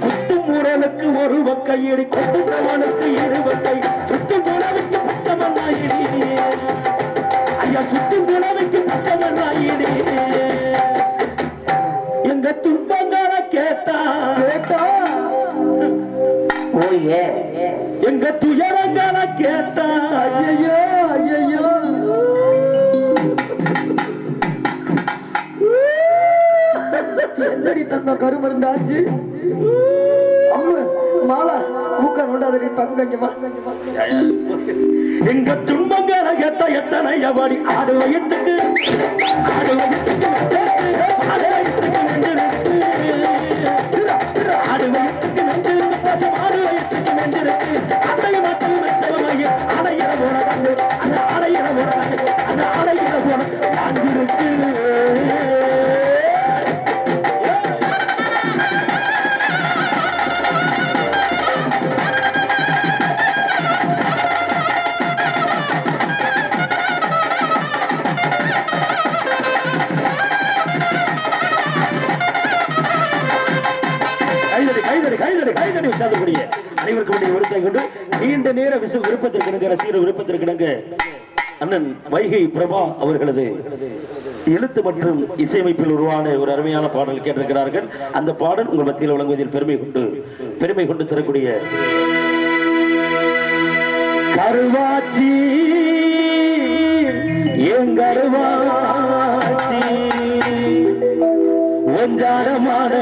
குத்தும் முரலுக்கு ஒரு வக்கையடி குத்துவனுக்கு இரு வக்கை சுத்தும் முரலுக்கு பக்கமன்னாயிடி ஐயா சுத்தும் முரலுக்கு பக்கமன்னாயிடி எங்க துன்பங்கள கேட்டா ஓயே எங்க துயரங்கள கேட்டா ஐயோ ஐயோ என்னடி தந்த கருமருந்தாச்சு மாலா மூக்க நோண்டாதடி தங்கங்கம்மா எங்க துன்பங்கள கேட்ட எத்தனை எவடி ஆடு வயத்துக்கு ஆடு வயத்துக்கு ஆடு வயத்துக்கு நெஞ்சிருக்கு ஆடு வயத்துக்கு நெஞ்சிருக்கு பசம் ஆடு வயத்துக்கு நெஞ்சிருக்கு அடைய மக்கள் மெத்தவமைய அடையிற போன கண்டு அந்த அடையிற போன கண்டு அந்த அடையிற போன அங்கிருக்கு நீண்ட நேர விருப்பத்திற்கு ரசிகர் விருப்பத்திற்கு அண்ணன் வைகை பிரபா அவர்களது எழுத்து மற்றும் இசையமைப்பில் உருவான ஒரு அருமையான பாடல் கேட்டிருக்கிறார்கள். அந்த பாடல் உங்கள் மத்தியில் வழங்குவதில் பெருமை கொண்டு தரக்கூடிய கருவாச்சி எங்கருவாச்சி ஒஞ்சாரமான